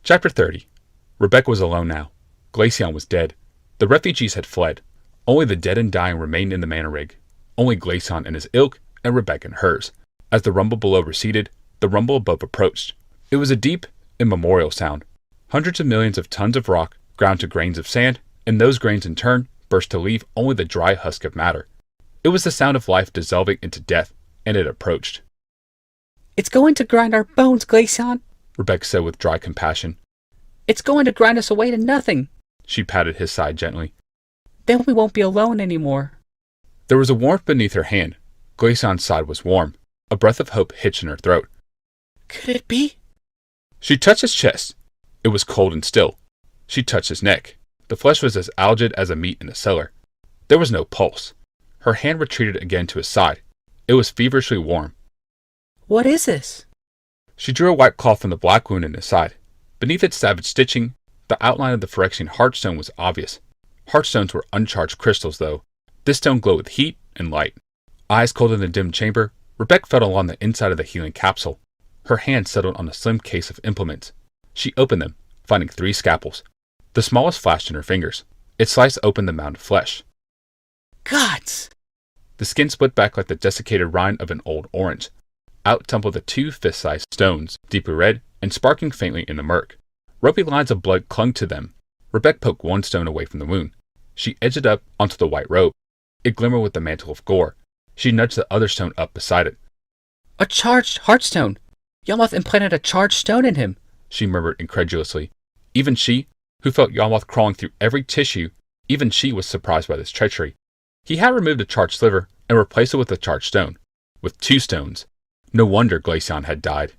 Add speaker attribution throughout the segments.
Speaker 1: Chapter 30. Rebecca was alone now. Glaceon was dead. The refugees had fled. Only the dead and dying remained in the manor rig. Only Glaceon and his ilk, and Rebecca and hers. As the rumble below receded, the rumble above approached. It was a deep, immemorial sound. Hundreds of millions of tons of rock ground to grains of sand, and those grains in turn burst to leave only the dry husk of matter. It was the sound of life dissolving into death, and it approached.
Speaker 2: "It's going to grind our bones, Glaceon,"
Speaker 1: Rebecca said with dry compassion.
Speaker 2: "It's going to grind us away to nothing."
Speaker 1: She patted his side gently.
Speaker 2: "Then we won't be alone anymore."
Speaker 1: There was a warmth beneath her hand. Glaceon's side was warm. A breath of hope hitched in her throat.
Speaker 2: "Could it be?"
Speaker 1: She touched his chest. It was cold and still. She touched his neck. The flesh was as algid as a meat in a cellar. There was no pulse. Her hand retreated again to his side. It was feverishly warm.
Speaker 2: "What is this?"
Speaker 1: She drew a white cloth from the black wound in his side. Beneath its savage stitching, the outline of the Phyrexian heartstone was obvious. Heartstones were uncharged crystals, though. This stone glowed with heat and light. Eyes cold in the dim chamber, Rebecca felt along the inside of the healing capsule. Her hand settled on a slim case of implements. She opened them, finding 3 scalpels. The smallest flashed in her fingers. It sliced open the mound of flesh.
Speaker 2: "Gods!"
Speaker 1: The skin split back like the desiccated rind of an old orange. Out tumbled the 2 fist-sized stones, deeply red and sparkling faintly in the murk. Ropey lines of blood clung to them. Rebecca poked one stone away from the wound. She edged it up onto the white robe. It glimmered with the mantle of gore. She nudged the other stone up beside it.
Speaker 2: "A charged heartstone! Yalmoth implanted a charged stone in him,"
Speaker 1: she murmured incredulously. Even she, who felt Yalmoth crawling through every tissue, even she was surprised by this treachery. He had removed a charged sliver and replaced it with a charged stone. With 2 stones. No wonder Glaceon had died.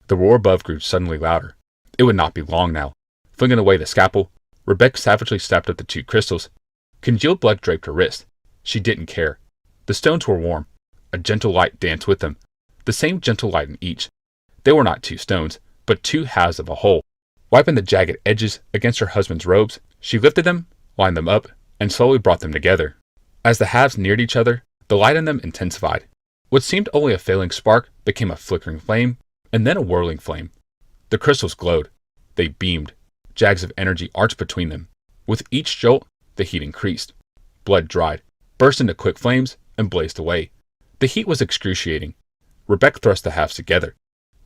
Speaker 1: The roar above grew suddenly louder. It would not be long now. Flinging away the scalpel, Rebecca savagely snapped up the 2 crystals. Congealed blood draped her wrist. She didn't care. The stones were warm. A gentle light danced with them. The same gentle light in each. They were not 2 stones, but 2 halves of a whole. Wiping the jagged edges against her husband's robes, she lifted them, lined them up, and slowly brought them together. As the halves neared each other, the light in them intensified. What seemed only a failing spark became a flickering flame, and then a whirling flame. The crystals glowed. They beamed. Jags of energy arched between them. With each jolt, the heat increased. Blood dried, burst into quick flames, and blazed away. The heat was excruciating. Rebecca thrust the halves together.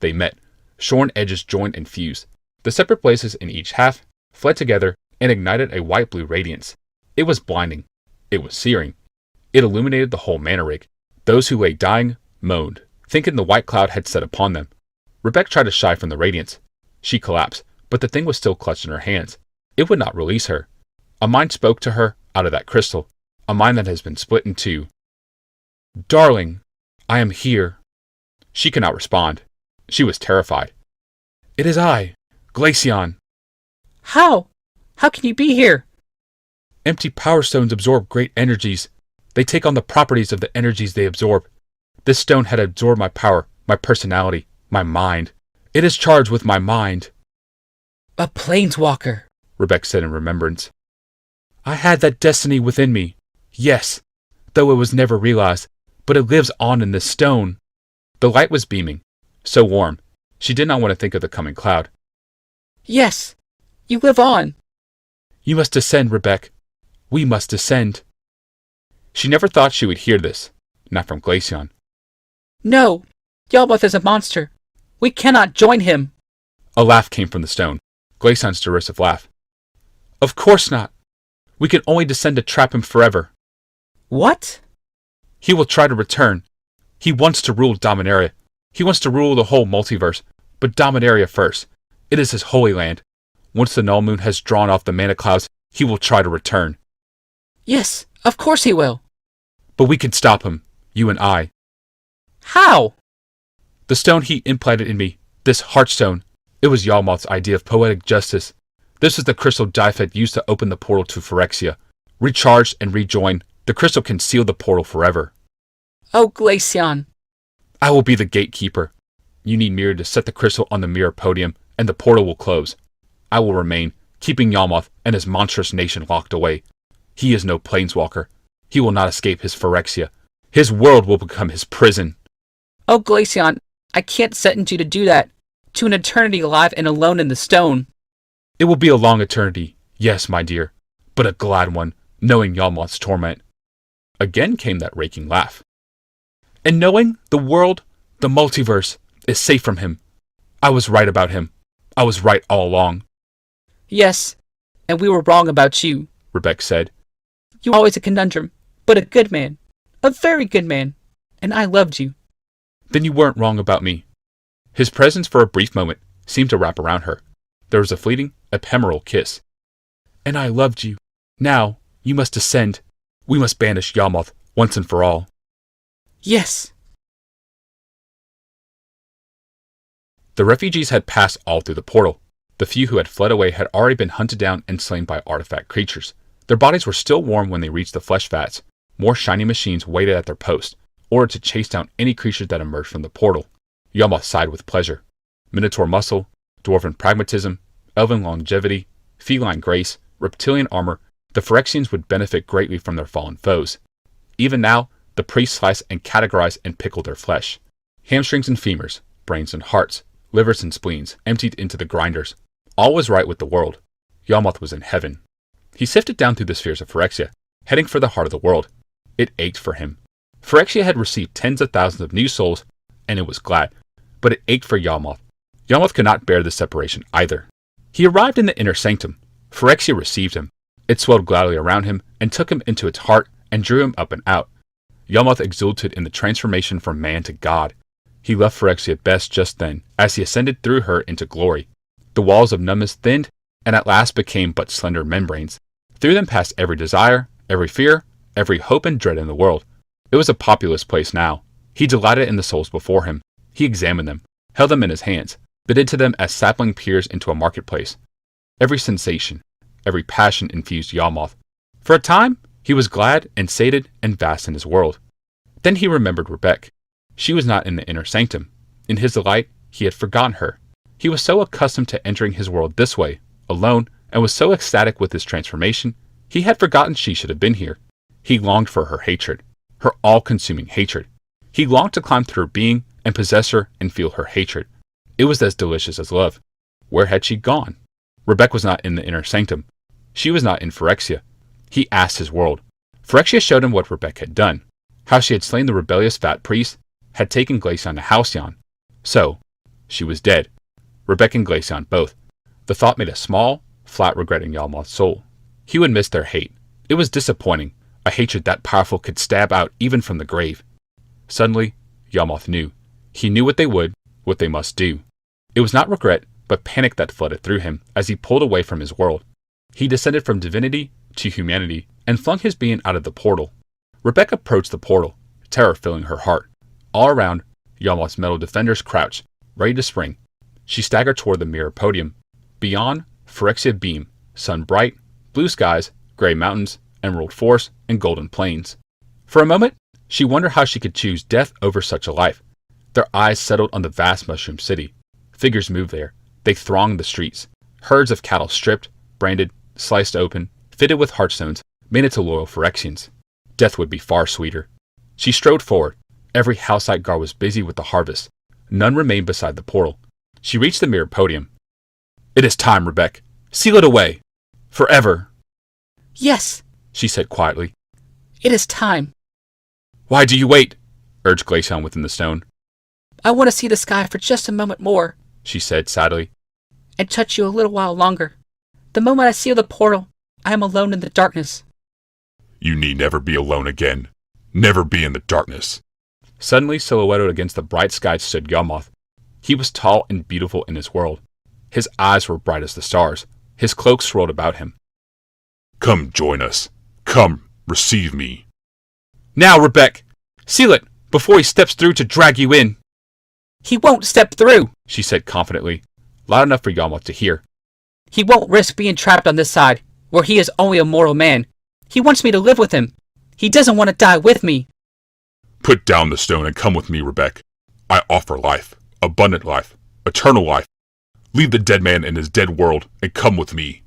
Speaker 1: They met. Shorn edges joined and fused. The separate blazes in each half fled together and ignited a white-blue radiance. It was blinding. It was searing. It illuminated the whole manor rig. Those who lay dying moaned, thinking the white cloud had set upon them. Rebecca tried to shy from the radiance. She collapsed, but the thing was still clutched in her hands. It would not release her. A mind spoke to her out of that crystal, a mind that has been split in 2. "Darling, I am here." She could not respond. She was terrified. "It is I, Glaceon."
Speaker 2: "How? How can you be here?"
Speaker 1: "Empty power stones absorb great energies. They take on the properties of the energies they absorb. This stone had absorbed my power, my personality, my mind. It is charged with my mind."
Speaker 2: "A planeswalker,"
Speaker 1: Rebecca said in remembrance. "I had that destiny within me. Yes, though it was never realized, but it lives on in this stone." The light was beaming, so warm. She did not want to think of the coming cloud.
Speaker 2: "Yes, you live on."
Speaker 1: "You must descend, Rebecca. We must descend." She never thought she would hear this, not from Glaceon.
Speaker 2: "No, Yalmoth is a monster. We cannot join him."
Speaker 1: A laugh came from the stone, Glaceon's derisive laugh. "Of course not. We can only descend to trap him forever."
Speaker 2: "What?"
Speaker 1: "He will try to return. He wants to rule Dominaria. He wants to rule the whole multiverse, but Dominaria first. It is his holy land. Once the null moon has drawn off the mana clouds, he will try to return."
Speaker 2: "Yes, of course he will."
Speaker 1: "But we can stop him, you and I."
Speaker 2: "How?"
Speaker 1: "The stone he implanted in me, this heartstone, it was Yalmoth's idea of poetic justice. This is the crystal Dyfed used to open the portal to Phyrexia. Recharged and rejoined, the crystal can seal the portal forever."
Speaker 2: "Oh, Glaceon."
Speaker 1: "I will be the gatekeeper. You need mirror to set the crystal on the mirror podium, and the portal will close. I will remain, keeping Yalmoth and his monstrous nation locked away. He is no planeswalker. He will not escape his Phyrexia. His world will become his prison."
Speaker 2: "Oh, Glaceon, I can't sentence you to do that. To an eternity alive and alone in the stone."
Speaker 1: It will be a long eternity, yes, my dear, but a glad one, knowing Yalmoth's torment. Again came that raking laugh. And knowing the world, the multiverse, is safe from him. I was right about him. I was right all along.
Speaker 2: Yes, and we were wrong about you,
Speaker 1: Rebecca said.
Speaker 2: You were always a conundrum, but a good man. A very good man. And I loved you.
Speaker 1: Then you weren't wrong about me. His presence for a brief moment seemed to wrap around her. There was a fleeting, ephemeral kiss. And I loved you. Now, you must descend. We must banish Yalmoth once and for all.
Speaker 2: Yes.
Speaker 1: The refugees had passed all through the portal. The few who had fled away had already been hunted down and slain by artifact creatures. Their bodies were still warm when they reached the flesh vats. More shiny machines waited at their post, ordered to chase down any creatures that emerged from the portal. Yalmoth sighed with pleasure. Minotaur muscle, dwarven pragmatism, elven longevity, feline grace, reptilian armor, the Phyrexians would benefit greatly from their fallen foes. Even now, the priests sliced and categorized and pickled their flesh. Hamstrings and femurs, brains and hearts, livers and spleens emptied into the grinders. All was right with the world. Yalmoth was in heaven. He sifted down through the spheres of Phyrexia, heading for the heart of the world. It ached for him. Phyrexia had received tens of thousands of new souls, and it was glad. But it ached for Yalmoth. Yalmoth could not bear the separation either. He arrived in the inner sanctum. Phyrexia received him. It swelled gladly around him and took him into its heart and drew him up and out. Yalmoth exulted in the transformation from man to god. He loved Phyrexia best just then, as he ascended through her into glory. The walls of numbness thinned, and at last became but slender membranes. Through them passed every desire, every fear, every hope and dread in the world. It was a populous place now. He delighted in the souls before him. He examined them, held them in his hands, bit into them as sapling peers into a marketplace. Every sensation, every passion infused Yalmoth. For a time, he was glad and sated and vast in his world. Then he remembered Rebecca. She was not in the inner sanctum. In his delight, he had forgotten her. He was so accustomed to entering his world this way, alone, and was so ecstatic with his transformation, he had forgotten she should have been here. He longed for her hatred, her all-consuming hatred. He longed to climb through her being and possess her and feel her hatred. It was as delicious as love. Where had she gone? Rebecca was not in the inner sanctum. She was not in Phyrexia. He asked his world. Phyrexia showed him what Rebecca had done, how she had slain the rebellious fat priest, had taken Glaceon to Halcyon. So, she was dead. Rebecca and Glaceon both. The thought made a small, flat regret in Yalmoth's soul. He would miss their hate. It was disappointing. A hatred that powerful could stab out even from the grave. Suddenly, Yalmoth knew. He knew what they would, what they must do. It was not regret, but panic that flooded through him as he pulled away from his world. He descended from divinity to humanity and flung his being out of the portal. Rebecca approached the portal, terror filling her heart. All around, Yalmoth's metal defenders crouched, ready to spring. She staggered toward the mirror podium. Beyond, Phyrexia beamed, sun bright, blue skies, gray mountains, emerald forest, and golden plains. For a moment, she wondered how she could choose death over such a life. Their eyes settled on the vast mushroom city. Figures moved there. They thronged the streets. Herds of cattle stripped, branded, sliced open, fitted with heartstones, made into loyal Phyrexians. Death would be far sweeter. She strode forward. Every housite guard was busy with the harvest. None remained beside the portal. She reached the mirror podium. It is time, Rebecca. Seal it away. Forever.
Speaker 2: Yes,
Speaker 1: she said quietly.
Speaker 2: It is time.
Speaker 1: Why do you wait? Urged Glaceon within the stone.
Speaker 2: I want to see the sky for just a moment more,
Speaker 1: she said sadly.
Speaker 2: And touch you a little while longer. The moment I seal the portal, I am alone in the darkness.
Speaker 3: You need never be alone again. Never be in the darkness.
Speaker 1: Suddenly silhouetted against the bright sky stood Yalmoth. He was tall and beautiful in his world. His eyes were bright as the stars. His cloak swirled about him.
Speaker 3: Come join us. Come, receive me.
Speaker 1: Now, Rebecca! Seal it, before he steps through to drag you in.
Speaker 2: He won't step through,
Speaker 1: she said confidently, loud enough for Yalmoth to hear.
Speaker 2: He won't risk being trapped on this side, where he is only a mortal man. He wants me to live with him. He doesn't want to die with me.
Speaker 3: Put down the stone and come with me, Rebecca. I offer life, abundant life, eternal life. Leave the dead man in his dead world and come with me.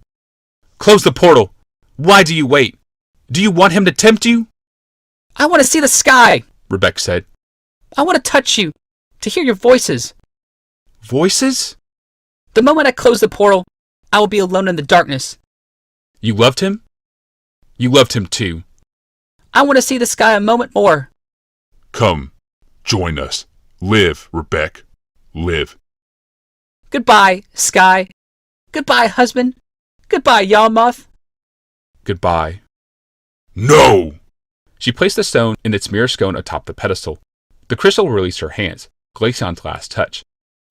Speaker 1: Close the portal. Why do you wait? Do you want him to tempt you?
Speaker 2: I want to see the sky,
Speaker 1: Rebecca said.
Speaker 2: I want to touch you, to hear your voices.
Speaker 1: Voices?
Speaker 2: The moment I close the portal, I will be alone in the darkness.
Speaker 1: You loved him? You loved him too.
Speaker 2: I want to see the sky a moment more.
Speaker 3: Come, join us. Live, Rebecca. Live.
Speaker 2: Goodbye, sky. Goodbye, husband. Goodbye, Yarmouth.
Speaker 1: Goodbye.
Speaker 3: No!
Speaker 1: She placed the stone in its mirror scone atop the pedestal. The crystal released her hands, Glacion's last touch.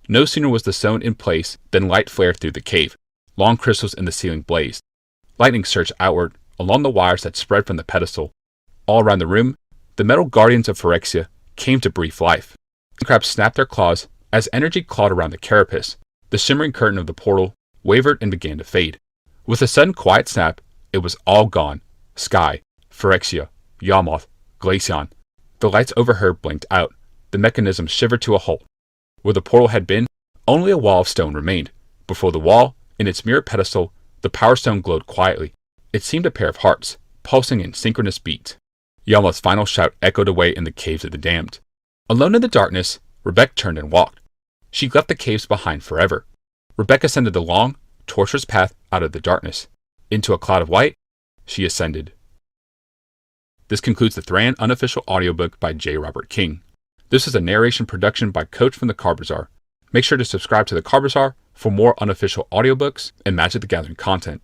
Speaker 1: No sooner was the stone in place than light flared through the cave. Long crystals in the ceiling blazed. Lightning surged outward along the wires that spread from the pedestal. All around the room, the metal guardians of Phyrexia came to breathe life. The crabs snapped their claws as energy clawed around the carapace. The shimmering curtain of the portal wavered and began to fade. With a sudden quiet snap, it was all gone. Sky, Phyrexia, Yawmoth, Glaceon. The lights overhead blinked out. The mechanism shivered to a halt. Where the portal had been, only a wall of stone remained. Before the wall, in its mirror pedestal, the power stone glowed quietly. It seemed a pair of hearts, pulsing in synchronous beats. Yawmoth's final shout echoed away in the caves of the damned. Alone in the darkness, Rebecca turned and walked. She left the caves behind forever. Rebecca ascended the long, tortuous path out of the darkness. Into a cloud of white, she ascended. This concludes the Thran unofficial audiobook by J. Robert King. This is a narration production by Coach from the Card Bazaar. Make sure to subscribe to the Card Bazaar for more unofficial audiobooks and Magic the Gathering content.